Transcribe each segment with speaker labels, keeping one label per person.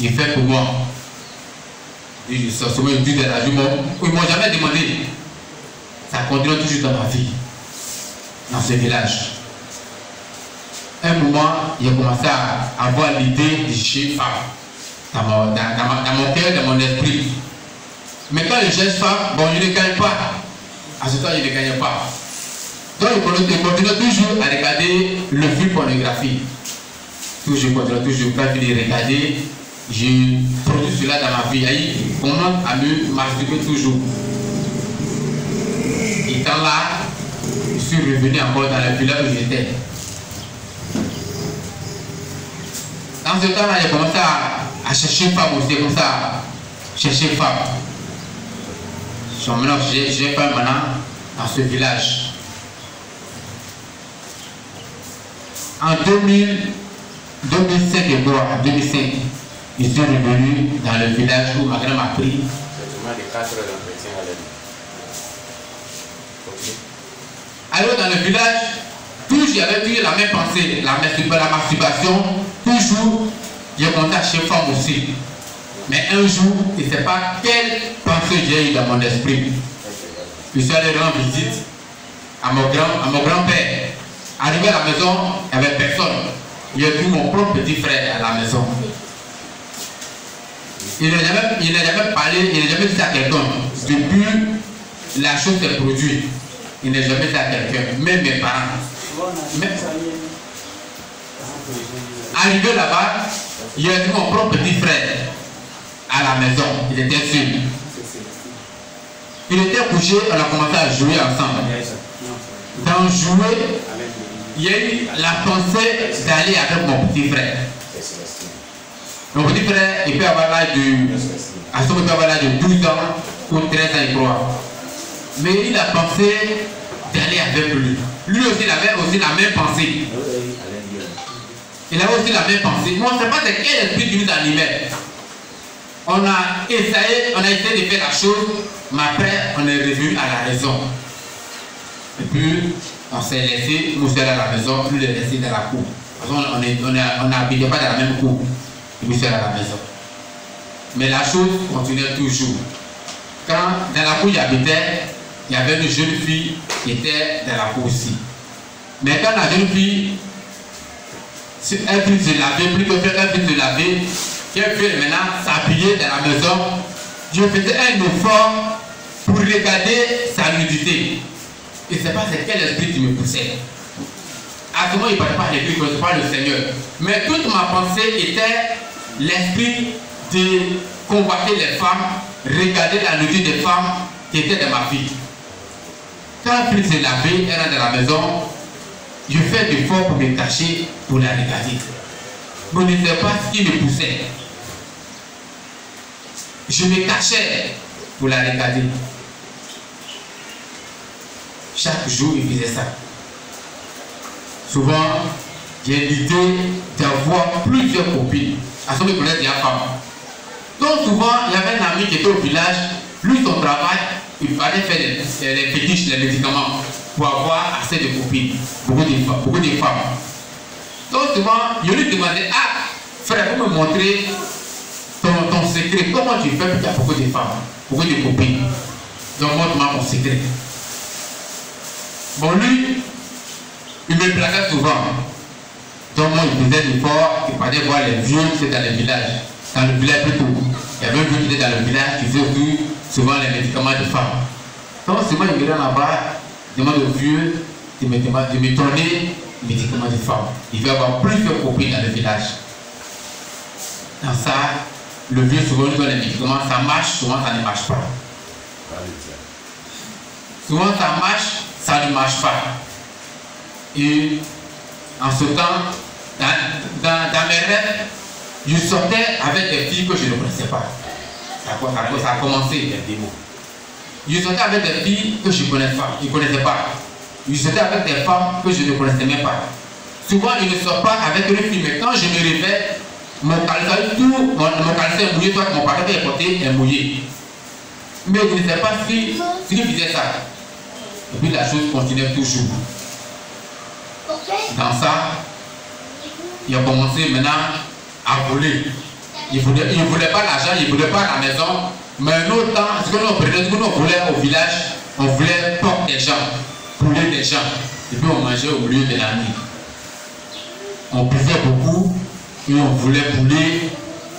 Speaker 1: il fait pour moi. Et ça se met du de la jumeau. Ils ne m'ont jamais demandé. Ça continue toujours dans ma vie, dans ce village. Un moment, j'ai commencé à avoir l'idée de chercher femme dans mon cœur, dans mon esprit. Mais quand je cherche femme, bon, je ne gagne pas. À ce temps, je ne gagne pas. Donc, je continue toujours à regarder le film pornographique. Je continue toujours à regarder. Je produis cela dans ma vie. Je commence à me masturber toujours. Étant là, je suis revenu encore dans le village où j'étais. Dans ce temps-là, j'ai commencé à chercher femme aussi, comme ça, chercher femme. J'ai femme maintenant dans ce village. En 2005 et quoi, 2005, je suis revenu dans le village où ma grand m'a pris. Alors dans le village, toujours j'avais toujours la même pensée, la masturbation, toujours j'ai commencé à chercher femme aussi. Mais un jour, je ne sais pas quelle pensée j'ai eu dans mon esprit. Je suis allé rendre visite à mon grand-père. Arrivé à la maison, il n'y avait personne. J'ai vu mon propre petit frère à la maison. Il n'a jamais parlé, il n'a jamais dit à quelqu'un. Depuis la chose s'est produite, il n'a jamais dit à quelqu'un, même mes parents. Arrivé là-bas, j'ai vu mon propre petit frère à la maison. Il était seul. Il était couché, on a commencé à jouer ensemble. Dans jouer, il y a eu la pensée d'aller avec mon petit frère. Mon petit frère, il peut avoir l'âge de 12 ans ou 13 ans, je crois. Mais il a pensé d'aller avec lui. Lui aussi, il avait aussi la même pensée. Il avait aussi la même pensée. Moi, on ne sait pas de quel esprit qui nous animait. On a essayé de faire la chose, mais après, on est revenu à la raison. Et puis, on s'est laissé, nous sommes à la maison, lui il est resté dans la cour. Parce qu'on n'habitait pas dans la même cour. Et nous sommes à la maison. Mais la chose continuait toujours. Quand dans la cour j'habitais, il y avait une jeune fille qui était dans la cour aussi. Mais quand la jeune fille, elle prit se laver, plus que faire, elle prit se laver, qu'elle veut maintenant s'habiller dans la maison, je faisais un effort pour regarder sa nudité. Et c'est pas quel esprit qui me poussait. À ce moment, il ne parlait pas l'esprit, ce n'est pas le Seigneur. Mais toute ma pensée était l'esprit de combattre les femmes, regarder la nudité des femmes qui étaient dans ma vie. Quand elle se laver, elle est dans la maison, je fais des efforts pour me cacher, pour la regarder. Je ne sais pas ce qui me poussait. Je me cachais pour la regarder. Chaque jour, il faisait ça. Souvent, j'ai l'idée d'avoir plusieurs copines. À ce moment, il connaissait des femmes. Donc, souvent, il y avait un ami qui était au village. Lui, son travail, il fallait faire les fétiches, les médicaments, pour avoir assez de copines. Beaucoup de femmes. Donc, souvent, je lui demandais, ah, frère, vous me montrer ton secret. Comment tu fais pour qu'il y ait beaucoup de femmes, beaucoup de copines? Donc, montre-moi ton secret. Bon, lui, il me plaquait souvent. Donc, moi, il faisait des efforts, il fallait voir les vieux qui étaient dans le village. Dans le village plutôt. Il y avait un vieux qui était dans le village qui faisait aussi souvent les médicaments de femmes. Donc, souvent, il me dit là-bas, il demande au vieux de me donner les médicaments de femmes. Il veut avoir plusieurs copines dans le village. Dans ça, le vieux souvent nous donne les médicaments, ça marche, souvent ça ne marche pas. Souvent ça marche, ça ne marche pas. Et en ce temps, dans mes rêves, je sortais avec des filles que je ne connaissais pas. Ça a commencé les démos. Je sortais avec des filles que je ne connaissais pas. Je sortais avec des femmes que je ne connaissais même pas. Souvent, je ne sors pas avec une fille, mais quand je me réveille, mon caleçon est mouillé, soit mon pantalon est porté est mouillé. Mais je ne sais pas si il faisait ça. Et puis la chose continuait toujours. Dans ça, il a commencé maintenant à voler. il ne voulait pas l'argent, il ne voulait pas la maison. Mais nous, ce que nous prenons, ce que nous voulons au village, on voulait porter des gens, pouler des gens. Et puis on mangeait au milieu de la nuit. On buvait beaucoup, et on voulait pouler,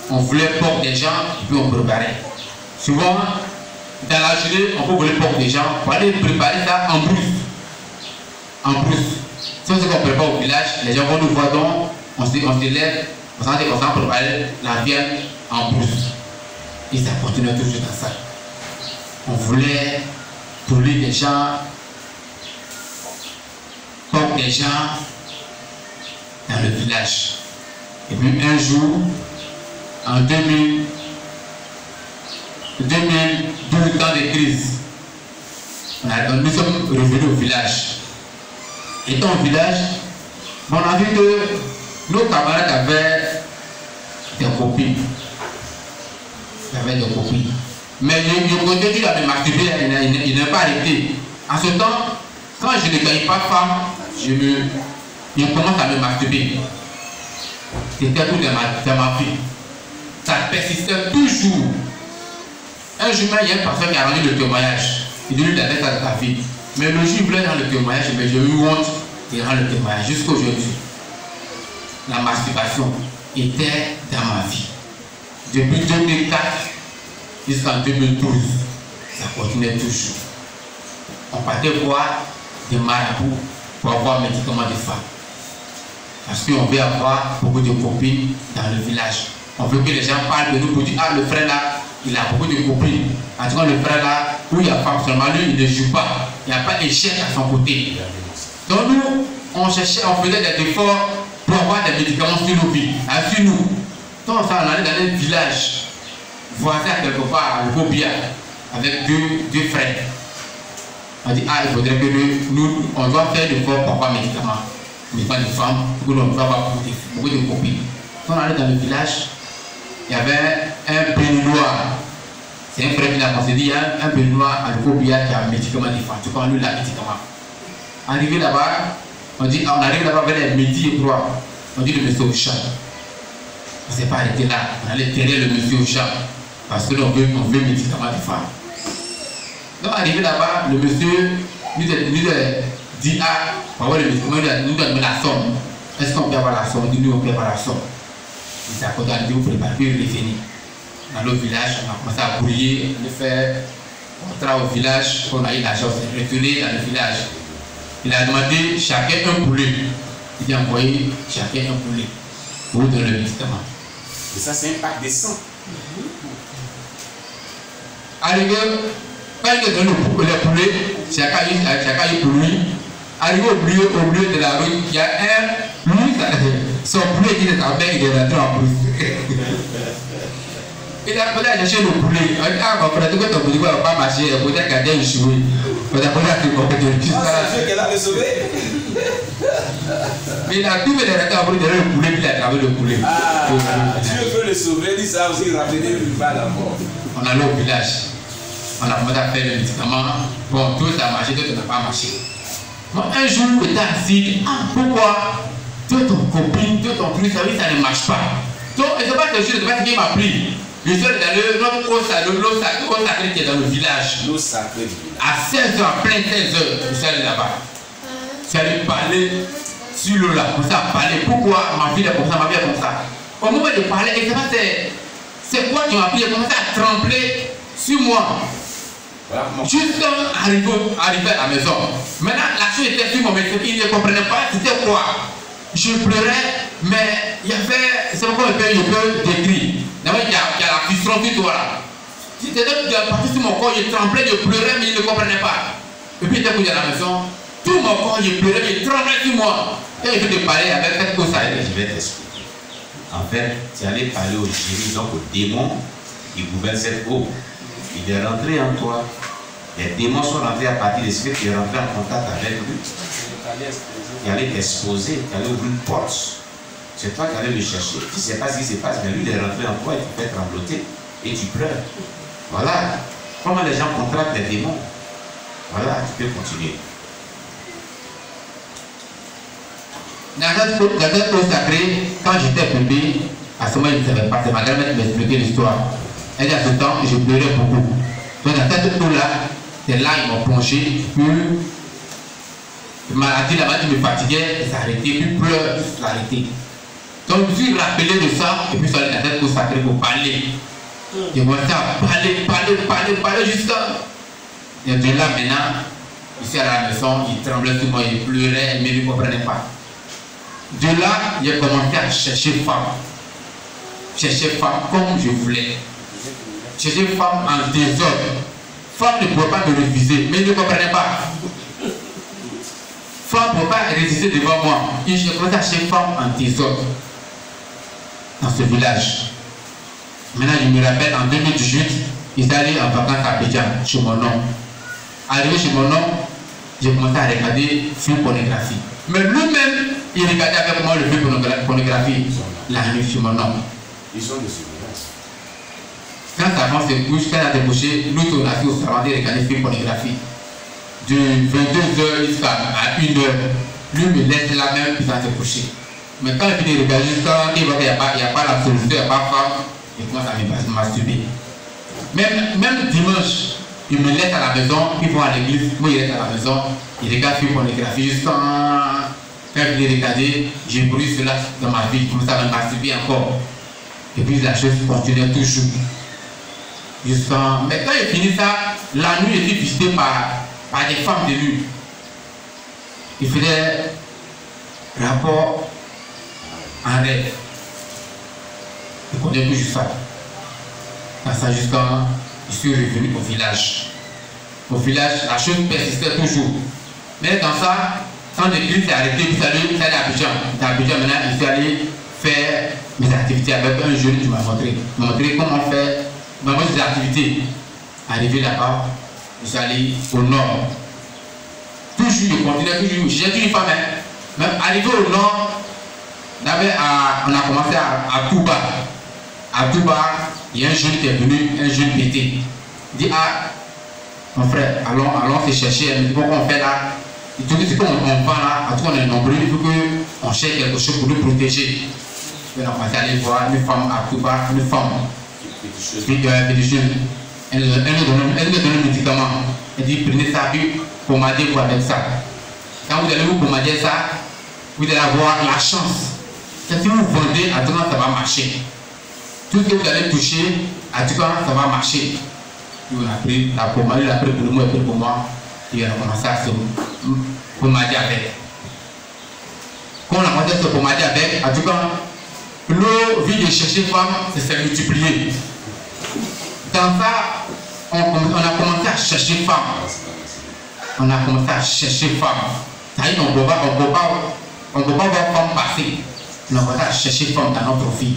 Speaker 1: on voulait porter des gens, et puis on préparait. Souvent, dans la journée, on peut vouloir porter des gens, pour aller préparer ça en brousse. En brousse. Si on sait qu'on prépare au village, les gens vont nous voir donc, on se lève, on s'en préparer la viande en brousse. Et ça continue toujours dans ça. On voulait pouler des gens, porter des gens dans le village. Et puis un jour, en 2012 ans de crise, nous sommes revenus au village. Étant au village, on a vu que nos camarades avaient des copines. Des copines. Mais il continue à me masturber, il n'a pas arrêté. En ce temps, quand je ne gagne pas femme, il commence à me masturber. C'était tout dans ma vie. Ça persistait toujours. Un jour, il y a une personne qui a rendu le témoignage. Il dit lui d'arrêter ça dans ta vie. Mais le jour où il voulait rendre le témoignage, mais j'ai eu honte de rendre le témoignage jusqu'à aujourd'hui. La masturbation était dans ma vie. Depuis 2004 jusqu'en 2012, ça continuait toujours. On partait voir des marabouts pour avoir un médicament de femme. Parce qu'on veut avoir beaucoup de copines dans le village. On veut que les gens parlent de nous pour dire, ah, le frère là, il a beaucoup de copines. En tout cas, le frère là, où il y a femme seulement, lui, il ne joue pas. Il n'y a pas d'échec à son côté. Donc nous, on cherchait, on faisait des efforts pour avoir des médicaments sur nos vies, sur nous. Donc on allait dans un village, voisin quelque part, le Gobia, avec deux frères. On dit, ah, il faudrait que nous, on doit faire des efforts pour avoir des médicaments. Mais pas de femmes, pour que l'on doit avoir beaucoup de copines. Quand on allait dans le village, il y avait un Béninois. C'est un frère qui l'a concédé, un Béninois à Gobia qui a un médicament de femmes. Tu vois, lui, il a un médicament. Arrivé là-bas, on arrive là-bas vers les midi et 3. On dit le monsieur au chat. On ne s'est pas arrêté là. On allait terrer le monsieur au chat. Parce que l'on veut médicament de femmes. Donc, arrivé là-bas, le monsieur nous dit, ah, on va avoir le médicament, nous donne la somme. Est-ce qu'on peut avoir la somme? On dit, nous, on peut avoir la somme. Il s'est accordé à nous pour préparer, il est venu. Dans le village, on a commencé à brouiller, on a fait contrat au village, on a eu l'argent, on s'est retourné dans le village. Il a demandé chacun un poulet. Il a envoyé chacun un poulet pour donner le médicament.
Speaker 2: Et ça, c'est un pack de sang.
Speaker 1: Arrivé, quand il a donné le poulet, chacun a eu pour lui. Arrivé au milieu de la rue, il y a son poulet qui est en il est rentré en plus. Il a appelé à chercher le poulet. Il a dit, ah, mon frère, tu vois ton poulet ne va pas marcher, il faut garder une chouille. Il faut
Speaker 2: c'est qu'elle a sauvé.
Speaker 1: Mais il a tout fait le poulet, puis il a travaillé le poulet.
Speaker 2: Ah, Dieu veut le sauver, il dit ça aussi, ramener le mal à mort.
Speaker 1: On allait au village. On a commencé à faire le médicament. Bon, tout ça a marché, tout n'a pas marché. Bon, un jour, il était assis, ah, pourquoi toi, ton copine, toi, ton plus, ça ne marche pas. Donc, je ne sais pas quelque chose, ce qui m'a pris. Je suis dans notre eau sacrée qui est dans le village.
Speaker 2: L'eau sacrée.
Speaker 1: À 16h, en plein 16h, je suis allé là-bas. Je suis allé parler sur l'eau là, comme ça, parler. Pourquoi ma vie est comme ça, ma vie est comme ça. Au moment de parler, c'est quoi qui m'a pris? J'ai commencé à trembler sur moi. Voilà, jusqu'à arriver à la maison. Maintenant, la chose était sur mon médecin, il ne comprenait pas c'était quoi. Je pleurais, mais il y avait, c'est pourquoi je peux décrire. D'abord, il y a la frustration sur toi là. C'était parti sur mon corps, je tremblais, je pleurais, mais il ne comprenait pas. Et puis, dès que j'étais à la maison, tout mon corps, je pleurais, je tremblais sur moi. Et je vais te parler avec cette chose là.
Speaker 3: Je vais t'expliquer. En fait, tu allais parler au génie, donc au démon, qui gouverne cette eau. Il est rentré en toi. Les démons sont rentrés à partir de ce que tu es rentré en contact avec lui. Il allait t'exposer, il allait ouvrir une porte. C'est toi qui allais le chercher. Tu ne sais pas ce qui se passe, mais lui il est rentré en toi et tu fais trembloter et tu pleures. Voilà. Comment les gens contractent les démons. Voilà, tu peux continuer.
Speaker 1: Dans cette eau sacrée, quand j'étais bébé, À ce moment, je ne savais pas. C'est ma grand-mère qui m'expliquait l'histoire. Elle dit à ce temps, je pleurais beaucoup. Donc, dans cette eau-là, c'est là ils m'ont plongé. Puis, maladie là-bas qui me fatiguait, et ça arrêtait. Puis, pleurer, ça arrêtait. Donc, je me suis rappelé de ça. Et puis, je suis allé dans cette eau sacrée pour parler. J'ai commencé à parler jusqu'à. Et de là, maintenant, ici à la maison, il tremblait sur moi, il pleurait, mais il ne comprenait pas. De là, j'ai commencé à chercher femme. Chercher femme comme je voulais. Chercher femme en désordre. Femme ne pouvait pas me refuser, mais il ne comprenait pas. Femme ne pouvait pas résister devant moi. Et j'ai commencé à chercher femme en désordre. Dans ce village. Maintenant, je me rappelle, en 2018, ils allaient en vacances à Abidjan, chez mon oncle. Arrivé chez mon oncle, j'ai commencé à regarder film pornographie. Mais lui-même, il regardait avec moi le film pornographie la nuit chez mon oncle.
Speaker 2: Ils sont de surveillance.
Speaker 1: Quand sa femme se couche, quand elle a débouché, nous on a fait au salon de regarder film pornographie. De 22h jusqu'à 1h, lui me laisse là même, puis il va se coucher. Mais quand il finit de regarder, quand il voit qu'il n'y a pas la solution, il n'y a pas femme, il commence à me masturber. Même dimanche, il me laisse à la maison, ils vont à l'église, moi il reste à la maison, il regarde film pornographie, jusqu'à quand il est regardé, j'ai brûlé cela dans ma vie, il commence à me masturber encore. Et puis la chose continuait toujours. Mais quand il finit ça, la nuit, il était visité par des femmes de lui. Il faisait rapport en rêve. Il connaît plus juste ça. Dans ça, jusqu'à je suis revenu au village. Au village, la chose persistait toujours. Mais dans ça, quand l'église s'est arrêtée, puis ça allait à Abidjan. À Abidjan, maintenant, je suis allé faire mes activités avec un jeune qui m'a montré. Il m'a montré comment faire des activités. Arrivé là-bas, je suis allé au nord. Toujours, je continuais toujours. J'ai toujours une femme. Même arrivé au nord, on a commencé à Touba. À Touba, il y a un jeune qui est venu, un jeune pété. Il dit, ah, mon frère, allons se chercher. Il me dit, pourquoi on fait là? Il dit, c'est qu'on va là, en tout cas on est nombreux, il faut qu'on cherche quelque chose pour nous protéger. On a commencé à aller voir une femme à Touba, une femme féticheuse. Elle nous donne un médicament. Elle dit, prenez ça, puis pommadez-vous avec ça. Quand vous allez vous pommader ça, vous allez avoir la chance. Si vous vendez, à tout cas, ça va marcher. Tout ce que vous allez toucher, à tout cas, ça va marcher. Puis on a pris la pommade, il a pris pour moi et pour moi. Et on a commencé à se pommader avec. Quand on a commencé à se pommader avec, en tout cas, l'eau, vie de chercher femme, s'est multipliée. Dans ça, on a commencé à chercher femme. On a commencé à chercher femme. C'est-à-dire qu'on ne peut pas voir femme passer. On a commencé à chercher femme dans notre vie.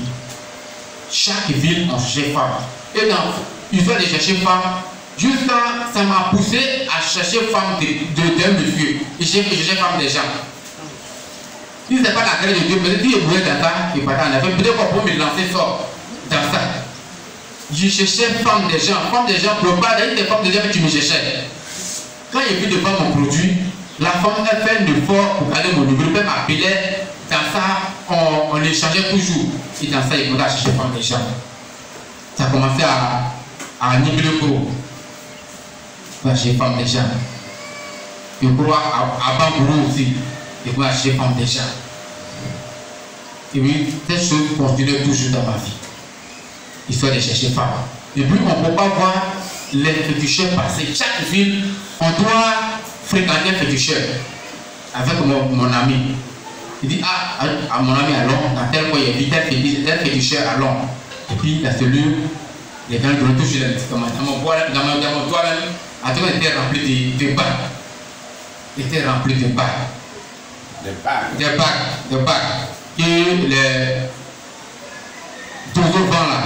Speaker 1: Chaque ville, on cherchait femme. Et dans l'histoire de chercher femme, jusqu'à ça m'a poussé à chercher femme d'un monsieur. Et j'ai cherché femme des gens. Si ce n'est pas la grâce de Dieu, peut-être qu'il est bourré dans ça, il n'est pas en affaire. Peut-être qu'on peut me lancer ça dans ça. Je cherchais femme des gens. Femme des gens, pour pas d'ailleurs des femmes des gens que tu me cherchais. Quand il y a vu de voir mon produit, la femme elle fait un effort pour garder mon numéro, elle m'appelait. Dans ça, on échangeait toujours. Et dans ça, il commençait à chercher femme des gens. Ça a commencé à niveler le gros. Pour chercher femme des gens. Je crois à Bambourou aussi. Il commençait à chercher femme des gens. Et puis, cette chose continue toujours dans ma vie. Histoire de chercher femme. Et puis, on ne peut pas voir les féticheurs passer. Chaque ville, on doit fréquenter un féticheur. Avec mon ami. Il dit, ah, à mon ami, allons, dans tel coin, il y a tel féticheur, allons. Et puis, la cellule, les gens donnent toujours les médicaments. Dans mon toit, même, à tout était rempli de bacs. Il était rempli de bacs. Des bacs. Et les toujours vent là.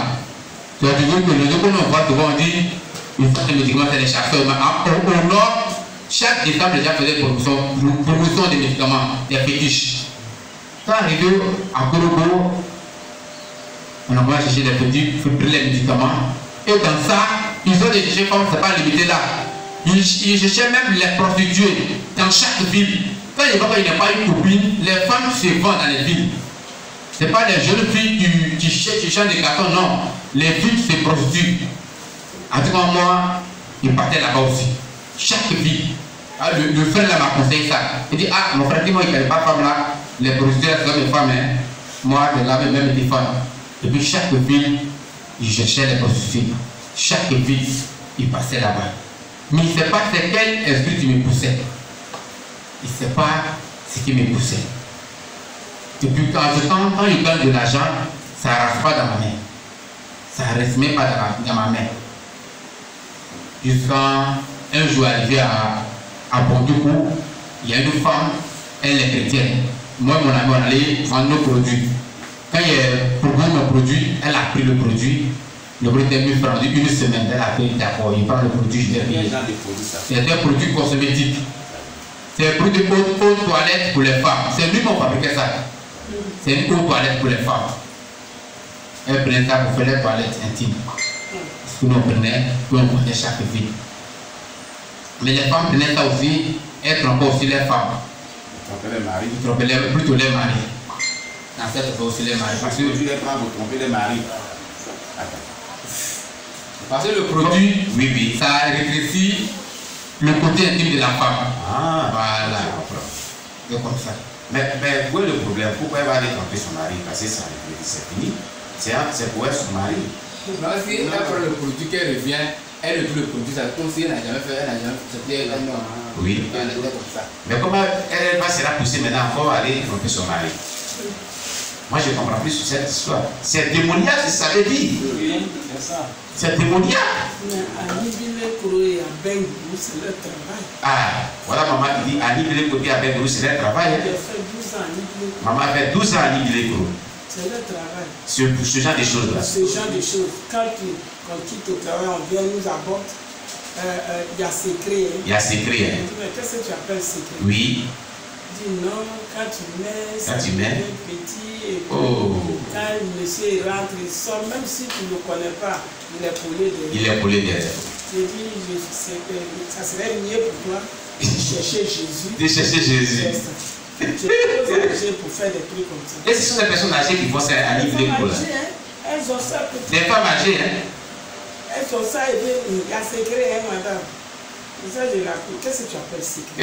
Speaker 1: Tu as dit que les gens qu'on voit souvent, on dit, il faut que les médicaments, c'est les chasseurs. Au nord, chaque décembre, les gens faisaient promotion des médicaments, des fétiches. Quand arrivé à Korobo, on a commencé à chercher des fétiches, il faut prendre les médicaments. Et dans ça, ils ont des chercheurs comme ce n'est pas limité là. Ils cherchaient même les prostituées dans chaque ville. Quand ils voient qu'il n'y a pas une copine, les femmes se vendent dans les villes. Ce n'est pas les jeunes filles qui chantent des cartons, non. Les filles se prostituent. En tout cas, moi, il partait là-bas aussi. Chaque fille. Le frère là m'a conseillé ça. Il dit, ah, mon frère dit, moi, il ne connaît pas femme là. Les prostituées, c'est comme les femmes, hein. Moi, je l'avais même des femmes. Et puis chaque ville, il cherchait les prostituées. Chaque ville, il passait là-bas. Mais il ne sait pas c'est quel esprit qui me poussait. Il ne sait pas ce qui me poussait. Et puis quand il gagne de l'argent, ça ne reste pas dans ma main. Ça ne reste même pas dans ma main. Jusqu'à un jour arrivé à Bondoukou, il y a une femme, elle est chrétienne. Moi et mon ami, on allait vendre nos produits. Quand il y a programme nos produits, elle a pris le produit. Le produit était 1000 francs, une semaine, elle a pris d'accord, il prend le produit, je l'ai payé. C'est un produit cosmétique. C'est un produit de haute toilette pour les femmes. C'est lui qui m'a fabriqué ça. C'est une haute toilette pour les femmes. Elle prenait ça pour faire les toilettes intimes. Ce que nous prenait, pour on prenait chaque ville. Mais les femmes prenaient ça aussi, elles trompaient aussi les femmes. Ils trompaient plutôt les maris. Dans cette fois aussi les maris. Parce que
Speaker 2: tromper les maris.
Speaker 1: Parce que le produit, oui, ça rétrécit le côté intime de la femme.
Speaker 3: Ah,
Speaker 1: voilà. C'est comme ça.
Speaker 3: Mais où est le problème? Pourquoi elle va aller tromper son mari? Parce que ça c'est fini. C'est pour elle son mari.
Speaker 1: Non, si elle prend le produit, qu'elle revient, elle retrouve le produit, ça comme si elle n'a jamais fait, c'était là, non.
Speaker 3: Oui.
Speaker 1: Elle était comme ça.
Speaker 3: Mais comment elle va se la pousser maintenant encore à aller tromper son mari? Moi je ne comprends plus sur cette histoire. C'est démoniaque, ça veut dire.
Speaker 2: Oui, c'est ça.
Speaker 3: C'est démoniaque.
Speaker 4: Mais à Nibile Koro et à Bengourou, c'est leur travail.
Speaker 3: Ah, voilà maman qui dit à Nibile Koro et à Bengourou, c'est leur travail.
Speaker 4: Elle a fait 12 ans à Nibile Koro.
Speaker 3: Maman a fait 12 ans à Nibile Koro.
Speaker 4: C'est leur travail.
Speaker 3: Sur ce genre de choses là.
Speaker 4: Ce genre de choses. Quand on quitte au travail, on vient nous apporte. Il y a secret.
Speaker 3: Il y a secret. Hein.
Speaker 4: Mais qu'est-ce que tu appelles secret?
Speaker 3: Oui.
Speaker 4: Dis non, quand tu mets, petit, et puis, quand le monsieur rentre, il sort, même si tu ne le connais pas, il est collé derrière.
Speaker 3: Il est collé derrière.
Speaker 4: Je dis, ça serait mieux pour toi de chercher Jésus.
Speaker 3: De chercher Jésus.
Speaker 4: Je pose âgées pour faire des trucs comme ça.
Speaker 3: Et ce sont des personnes âgées qui font ça à Nibile Koro.
Speaker 4: Elles ont ça.
Speaker 3: Des femmes âgées, hein?
Speaker 4: Elles ont ça et puis il y a secret, hein, madame. Ça, je l'ai appris. Qu'est-ce que tu appelles secret?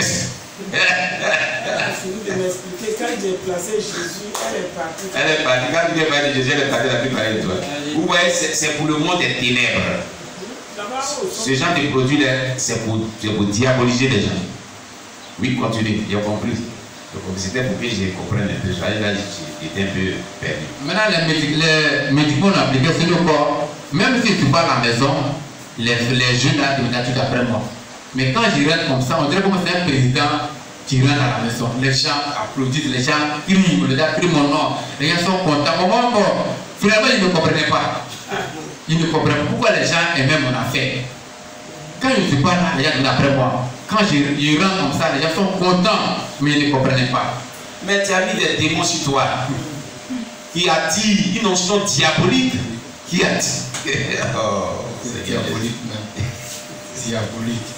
Speaker 4: Elle a fini de m'expliquer. Quand j'ai placé Jésus, elle est partie.
Speaker 3: Elle est partie. Quand tu es parti de Jésus, elle est partie, elle a plus parlé de toi. Vous voyez, c'est pour le monde des ténèbres. Ce genre de produit-là, c'est pour diaboliser les gens. Oui, continue, j'ai compris. C'était pour que je comprenne un peu. Là, j'étais un peu perdu.
Speaker 1: Maintenant, les médicaments appliqués sur le corps, même si tu pars à la maison, les jeunes là, tu me dis tout après moi. Mais quand je rentre comme ça, on dirait comme c'est un président qui rentre à la maison. Les gens applaudissent, les gens crient, les gens crient mon nom. Les gens sont contents. Comment encore? Finalement, ils ne comprenaient pas. Ils ne comprennent pas pourquoi les gens aimaient mon affaire. Quand je ne suis pas là, les gens viennent après moi. Quand je rentre comme ça, les gens sont contents, mais ils ne comprenaient pas.
Speaker 3: Mais tu as mis des démons sur toi qui attirent une notion diabolique. Qui attire. Oh, c'est diabolique.
Speaker 1: Diabolique.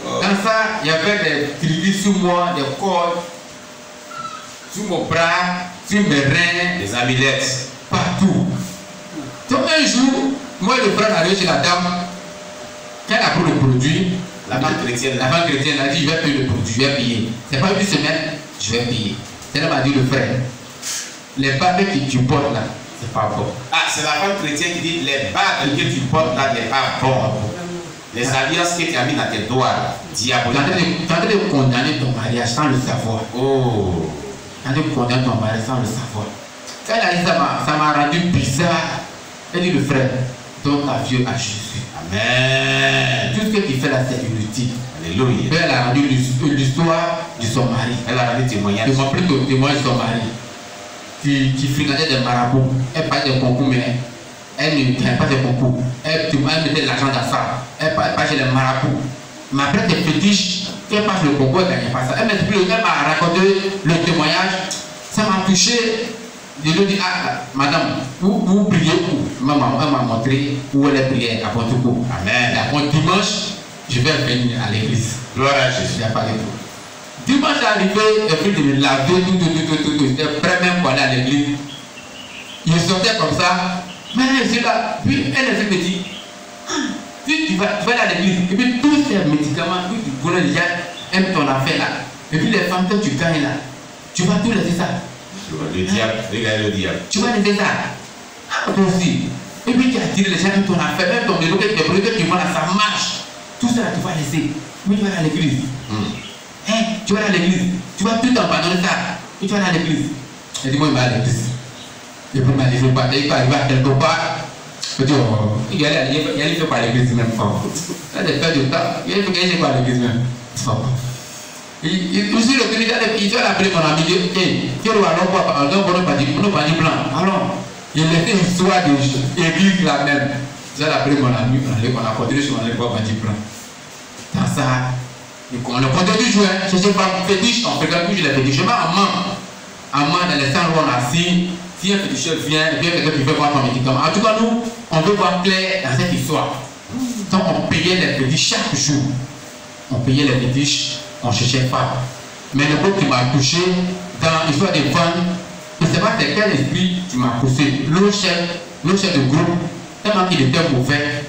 Speaker 1: Dans ça, il y avait des tribus sur moi, des cordes, sur mon bras, sur mes reins,
Speaker 3: des amulettes,
Speaker 1: partout. Donc un jour, moi et le frère arrivé chez la dame, quand elle a pris le produit,
Speaker 3: la banque chrétienne
Speaker 1: a dit je vais payer le produit, je vais payer. C'est pas une semaine, je vais payer. Elle m'a dit le frère, les bagues que tu portes là, c'est pas bon.
Speaker 3: Ah, c'est la femme chrétienne qui dit les bagues que tu portes là n'est pas bon. Les alliances que tu as mis dans tes doigts, diaboliques.
Speaker 1: Tu es en train de condamner ton mariage sans le savoir.
Speaker 3: Oh.
Speaker 1: Tu es en train de condamner ton mariage sans le savoir. Quand elle a dit ça m'a rendu bizarre. Elle dit le frère, donne ta vie à Jésus.
Speaker 3: Amen.
Speaker 1: Tout ce que tu fais là, c'est inutile.
Speaker 3: Alléluia.
Speaker 1: Elle a rendu l'histoire de son mari.
Speaker 3: Elle a rendu témoignage.
Speaker 1: Elle m'a pris le témoignage de son mari. Qui fréquentait des marabouts. Elle parlait des concours, mais elle ne gagnait pas des concours. Elle mettait de l'argent dans ça. Elle parlait chez les marabouts. Mais après des fétiches, qu'elle passe le concours, elle ne gagnait pas ça. Elle m'a raconté le témoignage. Ça m'a touché. Je lui ai dit, ah, madame, vous priez où? Maman, elle m'a montré où elle est priée à Bondoukou.
Speaker 3: Amen.
Speaker 1: Dimanche, je vais venir à l'église.
Speaker 3: Gloire à Jésus.
Speaker 1: Je vais parler Dimanche arrivé, et puis de me laver, tout. J'étais prêt même pour aller à l'église. Il sortait comme ça. Mais je suis là. Puis elle me dit, tu vas aller à l'église. Et puis tous ces médicaments, tout du bonheur, les gens aiment ton affaire là. Et puis les femmes que tu gagnes là, tu vas tout laisser ça.
Speaker 3: Le diable, regarde le diable.
Speaker 1: Tu vas laisser ça. Ah, toi aussi. Et puis tu attires les gens aiment ton affaire, même ton vélo, tes produits que tu vois là, ça marche. Tout ça là, tu vas laisser. Oui, tu vas aller à l'église. Hein, tu vas aller à l'église. Tu vas tout abandonner ça. Et tu vas aller à l'église. Je dis, moi, il va à l'église. Et puis, il ne faut pas arriver à quelque part. Je dis, il y a aller faire à l'église même fort. Ça, c'est fait du temps. Il faut qu'il y ait à l'église même. Il aussi, le Trinitaire, il a appelé mon ami, il dit, tu dois alors voir, on pas dit blanc. Alors, il était une histoire de l'église là même. J'ai appelé mon ami, on a continué sur mon époque, on dit blanc. Dans ça, on a continué de jouer. Je ne sais pas, fétiche, on fait toujours les fétiches. Je vais à main dans les salles où on a assis. Si un féticheur vient, il vient quelqu'un qui veut voir ton médicament. En tout cas, nous, on veut voir clair dans cette histoire. Donc, on payait les fétiches chaque jour. On payait les fétiches, on ne cherchait pas. Mais le groupe qui m'a touché, dans l'histoire des femmes, je ne sais pas c'est quel esprit qui m'a poussé. Le chef de groupe, tellement qu'il était mauvais.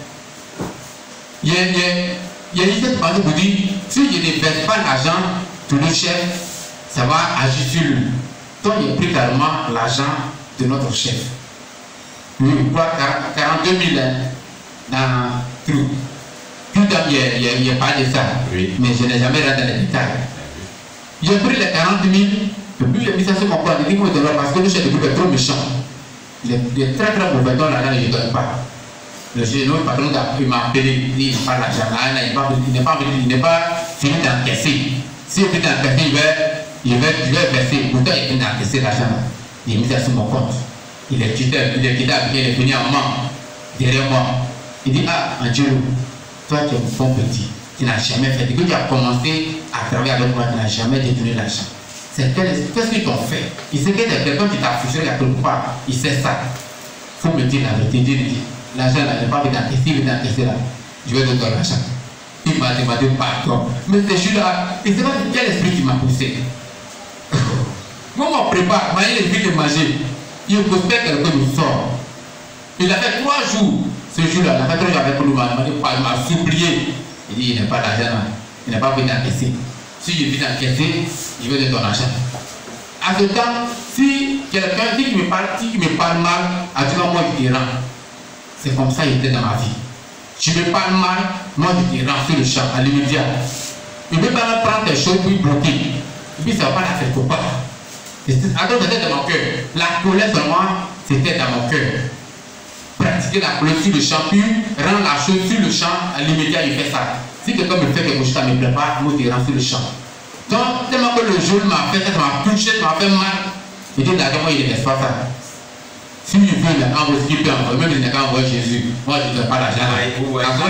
Speaker 1: Il y a une cette pensée pour dire, si je ne verse pas l'argent de le chef, ça va agir sur lui. Donc il a pris carrément l'argent de notre chef. Il croit 42 000 dans le truc. Tout le temps, il a parlé de ça. Oui. Mais je n'ai jamais rentré dans les détails. Il a pris les 40 000, et puis il a mis ça sur mon compte. Il dit parce que le chef de groupe est trop méchant. Il est très mauvais, donc l'argent ne donne pas. Le patron m'a appelé, il dit il n'a pas l'argent, il n'est pas fini d'encaisser. S'il finit d'encaisser, il va verser. Pourtant, il finit d'encaisser l'argent. Il a mis ça sur mon compte. Il est quitté, il est venu en main, derrière moi. Il dit, ah, Angelo, toi tu es un bon petit, tu n'as jamais fait. Depuis que tu as commencé à travailler avec moi, tu n'as jamais détourné l'argent. Qu'est-ce qu'ils t'ont fait? Il sait que c'est quelqu'un qui t'a frustré quelque part. Il sait ça. Il faut me dire la vérité. L'argent là, je n'ai pas envie d'encaisser, il veut d'encaisser là. Je vais te donner l'argent. Il m'a demandé pardon. Mais ce jour-là, il ne sait pas quel esprit qui m'a poussé. Moi, on prépare, il a envie de manger. Il prospère quelqu'un nous sort. Il a fait 3 jours. Ce jour-là, il a fait 3 jours avec nous, il m'a supplié. Il dit, il n'a pas d'argent là. Il n'a pas envie d'encaisser. Si je vis d'encaisser, je vais te donner l'argent. À ce temps, si quelqu'un dit qu'il me parle mal, à tout moment, il te rend. C'est comme ça qu'il était dans ma vie. Je me parle mal, moi je te rends sur le champ, à l'immédiat. Il ne peut pas prendre des choses puis bloquer. Et puis ça ne va pas la faire quelque part. Alors c'était dans mon cœur. La colère seulement, c'était dans mon cœur. Pratiquer la colère sur le champ, puis rendre la chose sur le champ, à l'immédiat il fait ça. Si quelqu'un me fait quelque chose, ça me plaît pas, moi je te rends sur le champ. Donc, tellement que le jour m'a fait ça, ça m'a touché, ça m'a fait mal. Je dis d'accord, moi il ne laisse pas ça. Si il veut envoyer, même il n'a qu'à envoyer Jésus. Moi, je ne donne pas l'argent. Quand on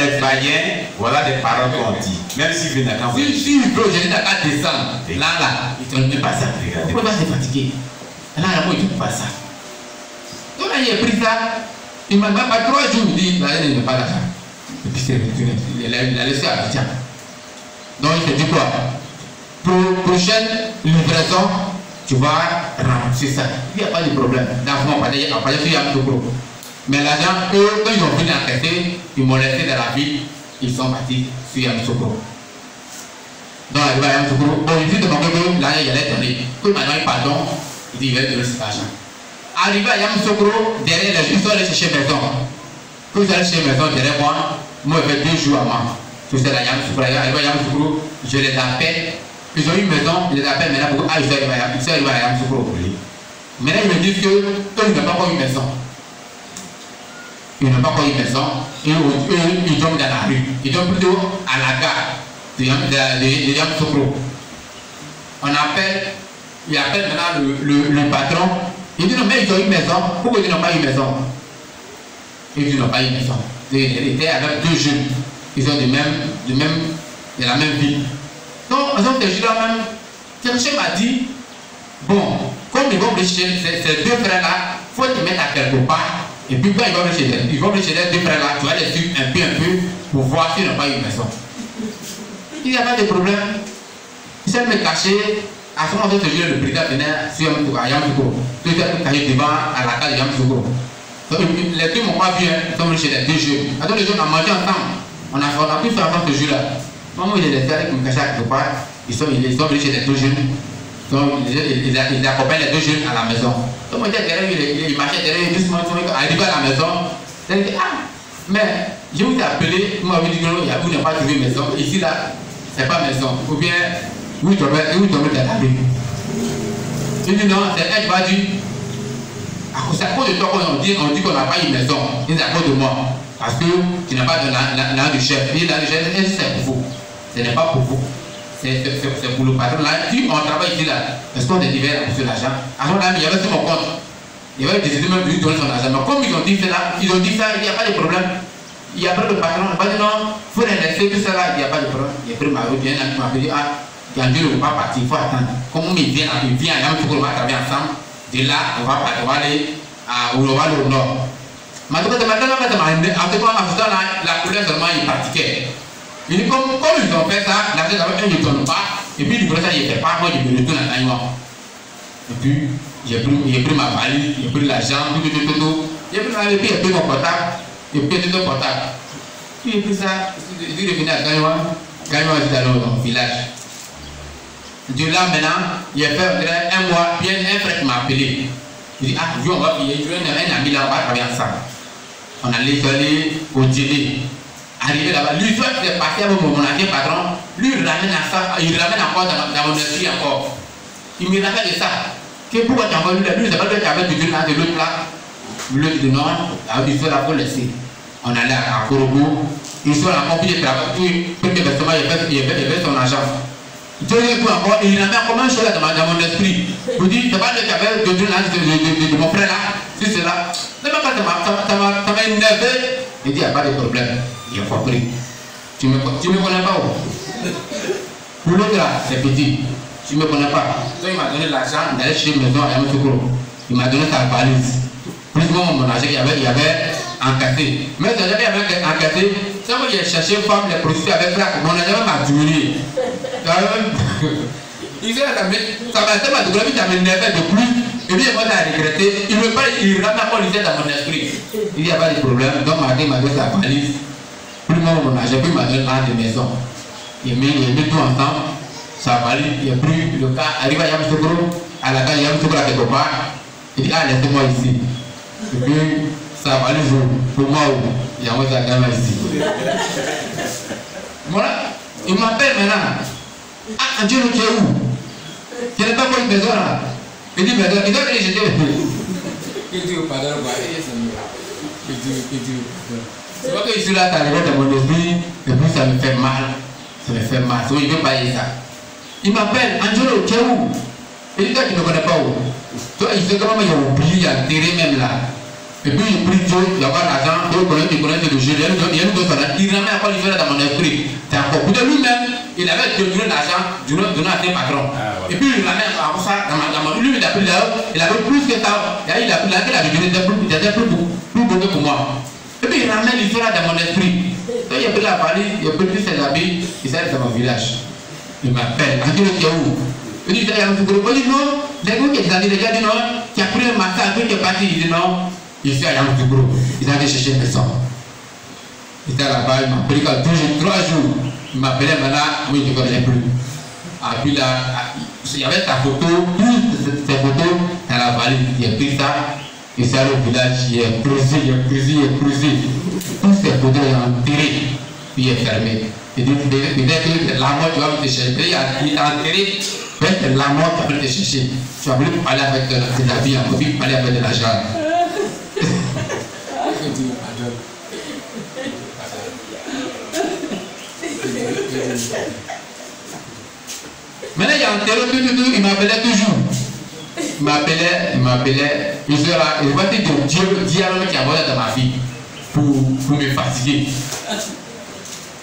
Speaker 1: est païen, voilà des paroles qu'on dit. Même s'il n'a qu'à envoyer. Si il veut, je n'ai qu'à descendre. Là, il ne donne pas ça. Pourquoi il va se fatiguer? Là, moi, il ne donne pas ça. Donc, là, il a pris ça. Il m'a pas 3 jours, il dit, là, il n'a pas l'argent. Et puis, c'est retourné. Il a laissé à Abidjan. Donc, il se dit quoi? Prochaine livraison, tu vas ramasser ça. Il n'y a pas de problème. Dans ce moment, il y a un peu. Mais l'argent, eux, quand ils ont fini d'encaisser, ils m'ont laissé dans la ville, ils sont partis sur Yamoussoukro. Donc, arrivé à Yamoussoukro, il dit de mon côté, l'argent, il allait donner. Quand il m'a donné pardon, il dit, il va donner cet argent. Arrivé à Yamoussoukro, derrière les gens, ils sont allés chercher maison. Quand ils sont allés chercher maison derrière moi, moi, il fait 2 jours avant. Je suis allé à Yamoussoukro. Arrivé à Yamoussoukro, je les appelle. Ils ont une maison, ils les appellent maintenant pour ils sont arrivés à Yamoussoukro. Maintenant, ils me disent qu'eux, ils n'ont pas encore une maison. Ils n'ont pas encore une maison. Et eux, ils dorment dans la rue. Ils dorment plutôt à la gare de Yamoussoukro. On appelle, ils appellent maintenant le patron. Il dit non, mais ils ont une maison. Pourquoi ils n'ont pas une maison? Ils n'ont pas une maison. Ils étaient avec 2 jeunes. Ils sont de la même ville. Donc, en fait, ces jours-là même, quelqu'un m'a dit, bon, comme ils vont venir chez ces 2 frères-là, il faut te mettre à quelque part. Et puis quand ils vont venir chez les 2 frères-là, tu vas les suivre un peu, pour voir s'ils n'ont pas une maison. Il n'y a pas de problème. essaie de me cacher. À ce moment, ce jour, le président venait sur Yamoussoukro. Tout était caché devant à la case de Yamoussoukro. Les deux m'ont pas vu, ils sont venus chez les deux jeunes. Alors les jeunes, on a mangé ensemble. On a pu faire ensemble ce jour-là. Maman, il est resté avec me cacher quelque part. Ils sont venus chez les deux jeunes. Donc, ils accompagnent les deux jeunes à la maison. Donc, moi, j'étais derrière lui, il marchait derrière lui, doucement, arrivé à la maison. Il dit, ah, mais je vous ai appelé, vous m'avez dit que vous n'avez pas trouvé maison. Ici, là, c'est pas maison. Ou bien, vous tombez dans la rue. Il dit, non, c'est elle qui m'a dit, c'est à cause de toi qu'on dit qu'on n'a pas une maison. Il dit, c'est à cause de moi. Parce que tu n'as pas de l'âge du chef. Il dit, l'âge du chef, c'est pour vous. Ce n'est pas pour vous. C'est pour le patron. Là, si on travaille ici, là, est-ce qu'on est divers pour l'argent? À ce moment-là, il y avait sur mon compte. Il avait décidé même de lui donner son argent. Mais comme ils ont dit ça, il n'y a pas de problème. Il y a pas de patron. On va dire non, il faut les laisser, tout ça là, il n'y a pas de problème. Il a pris ma route, il m'a dit, ah, Dieu ne veut pas partir, il faut attendre. Comme il vient, il va travailler ensemble. De là, on va aller au nord. Mais en tout cas, la couleur seulement, il pratiquait. Il dit, comme ils ont fait ça, l'argent d'abord, ils ne donnent pas. Et puis, du coup, ça, il ne fait pas, moi, je me retourne à Taïwan. Et puis, j'ai pris ma valise, j'ai pris l'argent, tout. J'ai pris ma valise, puis j'ai pris mon portable, j'ai pris tout le portable. Puis j'ai pris ça, je suis revenu à Taïwan. Taïwan, j'étais allé dans le village. De là, maintenant, il a fait un mois, puis un frère qui m'a appelé. Il dit, ah, on va payer, je vais un ami là, on va travailler ensemble. On allait au dîner. Arrivé là-bas, lui, soit il est parti avec mon ancien patron, lui, il ramène à ça, il ramène encore dans mon esprit encore. Il me rappelle de ça. Que pourquoi tu as envoyé lui, il ne sait pas que tu avais du de l'autre là. L'autre dit non, il faut la pour laisser. On allait à Korobo, ils sont là, on fait travail, puis, premier versement, il fait son argent. Deuxième coup encore, il ramène encore une chose dans mon esprit. Vous dites, c'est pas que tu avais de mon frère là, c'est cela. C'est même pas ça m'a énervé. Il dit, il n'y a pas de problème. Il a compris. Tu me connais pas où? Pour l'autre là, c'est petit. Tu ne me connais pas. Donc il m'a donné l'argent d'aller chez une maison à Yamoussoukro. Il m'a donné sa valise. Plus mon argent qu'il y avait encaissé. Mais ce que j'avais encaissé, c'est moi qui ai cherché une femme, les prostituées avec ça. Mon argent m'a diminué. Il fait ça m'a tellement dégoûté, ça m'énervait de plus. Et puis moi j'ai regretté. Il ramène encore l'idée dans mon esprit. Il n'y a pas de problème. Donc il m'a donné sa valise. Plus mon argent, puis il m'a donné l'argent de maison. Il met tout ensemble. Ça valise, il a pris le cas, arrive à Yamoussoukro, à la case Yamoussoukro à quelque part. Il dit, ah, laissez-moi ici. Et puis, ça valise pour moi, il y a moi ça gagne ici. Voilà, il m'appelle maintenant. Ah, Dieu, tu es où? Tu n'es pas pour une maison là. Il dit, mais il doit aller jeter le feu. Il dit, pardon, il dit, c'est pas que je suis là, tu arrives dans mon esprit, et puis ça me fait mal. Ça me fait mal. Donc il ne veut pas y ça. Il m'appelle, Angelo, tu es où? Il dit, toi, tu ne me connais pas où? Toi, il sait comment il a oublié, il a enterré même là. Et puis il prie Dieu, il va avoir l'argent, il connaît le jeu, il ramène encore l'histoire dans mon esprit. C'est encore. Pour lui-même, il avait donné l'argent, donné à ses patrons. Et puis il ramène encore ça dans mon lui, il a pris là, il avait plus que ça. Il a pris là, il avait donné plus beau que pour moi. Et puis il ramène l'histoire dans mon esprit. Donc il a pris la valise, il a pris ses habits, il s'est allé dans mon village. Il m'appelle, Angelo, tu es où? Il dit, il y a un groupe. Il dit non, les gens qui ont dit non, qui a pris un matin, qui est parti, il dit non. Il fait à Yamoussoukro. Ils ont été chercher une personne. Il était là-bas, il m'a appelé quand 3 jours. Il m'appelait maintenant, oui, je ne connais plus. Et puis là, il y avait sa photo, toutes ces photos dans la valise. Il a pris ça, il s'est allé au village, il a creusé. Toutes ces photos, il a enterré, puis il est fermé. Il dit, peut-être la mort, tu vas te chercher. Il a enterré, peut-être la mort, tu vas te chercher. Tu vas venir parler avec tes amis, tu vas parler avec de l'argent. Maintenant, il y a un terreau, il m'appelait toujours. Il m'appelait. Je suis là, il va te dire Dieu qui a volé dans ma vie pour me fatiguer.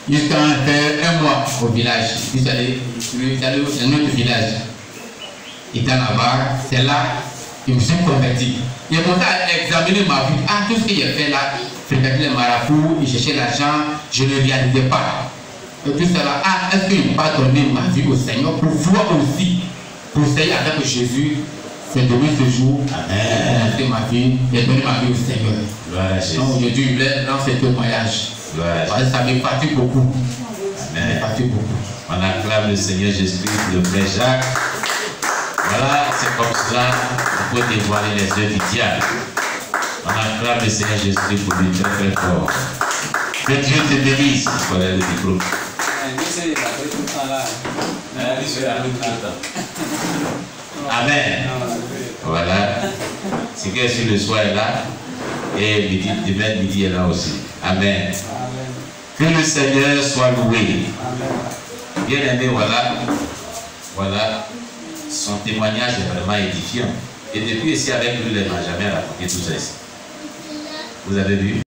Speaker 1: Jusqu'à un mois au village. Il est allé dans un autre village. Il était là-bas, c'est là, il me suis converti. Il a commencé à examiner ma vie. Ah, tout ce qu'il a fait là, fréquenter les marabouts, il cherchait l'argent, je ne réalisais pas. Et tout cela, est-ce qu'il n'a pas donné ma vie au Seigneur pour voir aussi, pour essayer avec Jésus, c'est depuis ce jour, j'ai ma vie, j'ai donné ma vie au Seigneur. Donc aujourd'hui, il est dans ce témoignage. Ça me fatigue beaucoup. Ça me fatigue beaucoup.
Speaker 3: On acclame le Seigneur Jésus-Christ, le frère Jacques. Voilà, c'est comme cela qu'on peut dévoiler les œuvres du diable. On acclame le Seigneur Jésus-Christ pour lui très très fort. Que Dieu te bénisse. Il fallait le micro. Amen. Voilà. C'est que sur le soir est là. Et midi, demain midi est là aussi. Amen. Que le Seigneur soit loué. Bien aimé, voilà. Voilà. Son témoignage est vraiment édifiant. Et depuis ici avec lui, il n'a jamais raconté tout ça ici. Vous avez vu?